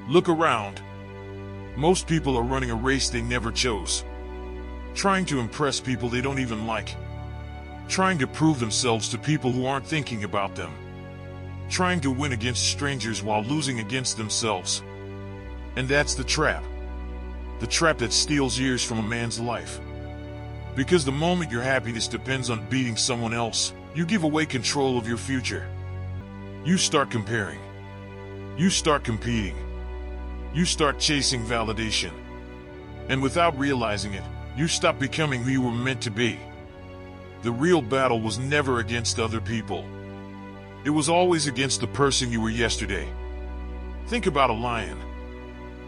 Look around. Most people are running a race they never chose. Trying to impress people they don't even like. Trying to prove themselves to people who aren't thinking about them. Trying to win against strangers while losing against themselves. And that's the trap. The trap that steals years from a man's life. Because the moment your happiness depends on beating someone else, you give away control of your future. You start comparing. You start competing. You start chasing validation. And without realizing it, you stop becoming who you were meant to be. The real battle was never against other people. It was always against the person you were yesterday. Think about a lion.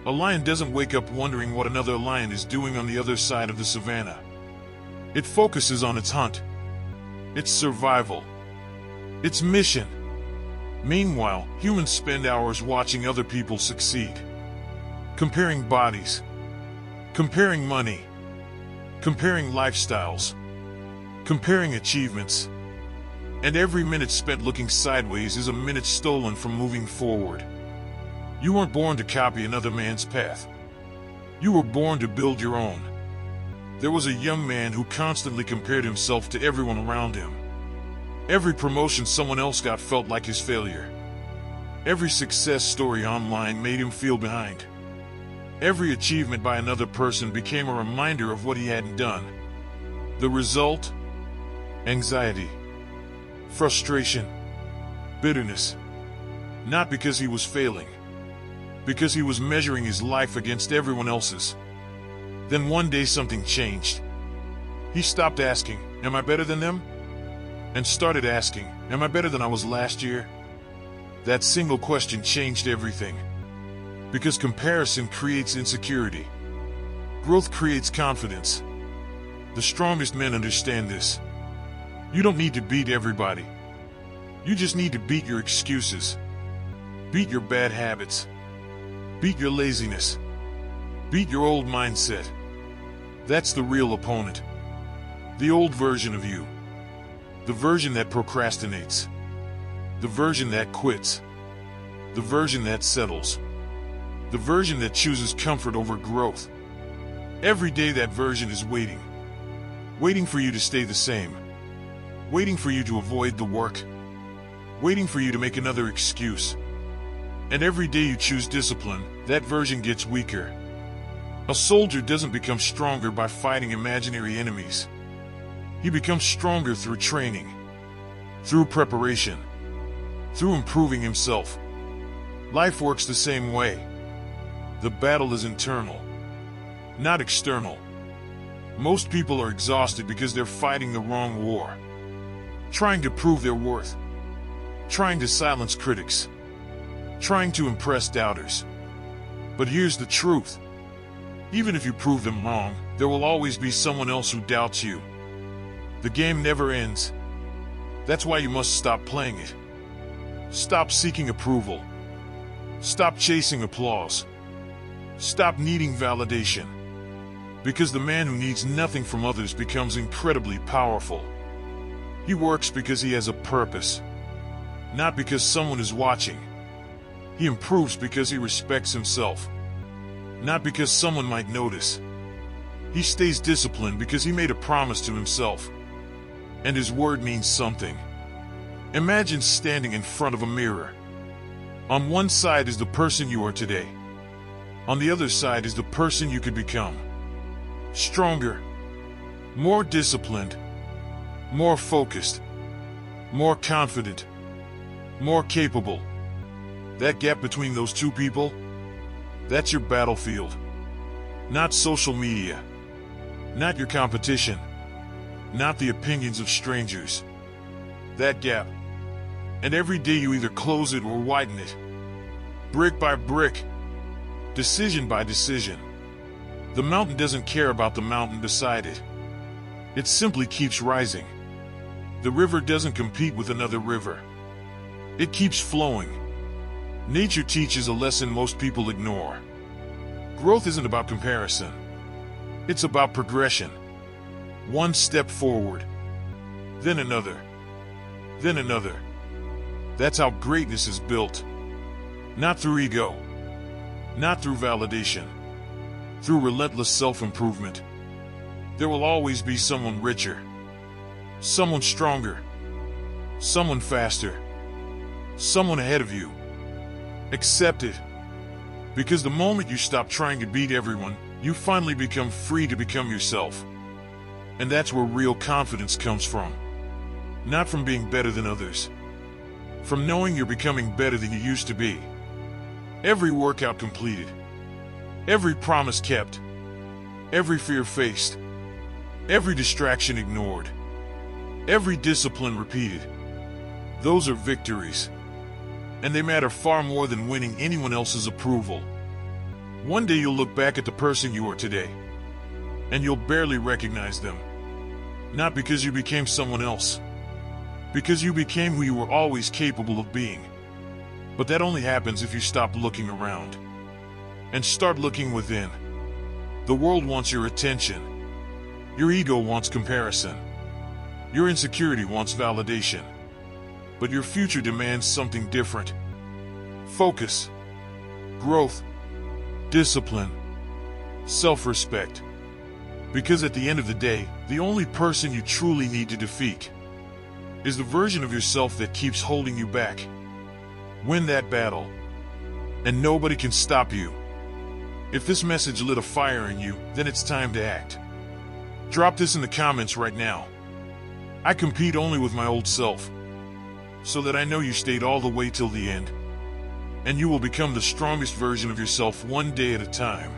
A lion doesn't wake up wondering what another lion is doing on the other side of the savannah. It focuses on its hunt, its survival, its mission. Meanwhile, humans spend hours watching other people succeed. Comparing bodies, comparing money, comparing lifestyles, comparing achievements. And every minute spent looking sideways is a minute stolen from moving forward. You weren't born to copy another man's path. You were born to build your own. There was a young man who constantly compared himself to everyone around him. Every promotion someone else got felt like his failure. Every success story online made him feel behind. Every achievement by another person became a reminder of what he hadn't done. The result? Anxiety, frustration, bitterness. Not because he was failing, because he was measuring his life against everyone else's. Then one day something changed. He stopped asking, "Am I better than them?" and started asking, "Am I better than I was last year?" That single question changed everything. Because comparison creates insecurity. Growth creates confidence. The strongest men understand this. You don't need to beat everybody. You just need to beat your excuses. Beat your bad habits. Beat your laziness. Beat your old mindset. That's the real opponent. The old version of you. The version that procrastinates. The version that quits. The version that settles. The version that chooses comfort over growth. Every day that version is waiting. Waiting for you to stay the same. Waiting for you to avoid the work. Waiting for you to make another excuse. And every day you choose discipline, that version gets weaker. A soldier doesn't become stronger by fighting imaginary enemies. He becomes stronger through training, through preparation, through improving himself. Life works the same way. The battle is internal, not external. Most people are exhausted because they're fighting the wrong war. Trying to prove their worth. Trying to silence critics. Trying to impress doubters. But here's the truth. Even if you prove them wrong, there will always be someone else who doubts you. The game never ends. That's why you must stop playing it. Stop seeking approval. Stop chasing applause. Stop needing validation. Because the man who needs nothing from others becomes incredibly powerful. He works because he has a purpose, not because someone is watching. He improves because he respects himself, not because someone might notice. He stays disciplined because he made a promise to himself, and his word means something. Imagine standing in front of a mirror. On one side is the person you are today. On the other side is the person you could become. Stronger, more disciplined, more focused, more confident, more capable. That gap between those two people, that's your battlefield. Not social media, not your competition, not the opinions of strangers. That gap. And every day you either close it or widen it. Brick by brick, decision by decision. The mountain doesn't care about the mountain beside it. It simply keeps rising. The river doesn't compete with another river. It keeps flowing. Nature teaches a lesson most people ignore. Growth isn't about comparison. It's about progression. One step forward, then another, then another. That's how greatness is built. Not through ego, not through validation, through relentless self-improvement. There will always be someone richer, someone stronger, someone faster, someone ahead of you. Accept it. Because the moment you stop trying to beat everyone, you finally become free to become yourself. And that's where real confidence comes from. Not from being better than others. From knowing you're becoming better than you used to be. Every workout completed. Every promise kept. Every fear faced. Every distraction ignored. Every discipline repeated. Those are victories. And they matter far more than winning anyone else's approval. One day you'll look back at the person you are today, and you'll barely recognize them. Not because you became someone else, because you became who you were always capable of being. But that only happens if you stop looking around and start looking within. The world wants your attention. Your ego wants comparison. Your insecurity wants validation. But your future demands something different. Focus, growth, discipline, self-respect. Because at the end of the day, the only person you truly need to defeat is the version of yourself that keeps holding you back. Win that battle, and nobody can stop you. If this message lit a fire in you, then it's time to act. Drop this in the comments right now. I compete only with my old self, so that I know you stayed all the way till the end, and you will become the strongest version of yourself one day at a time.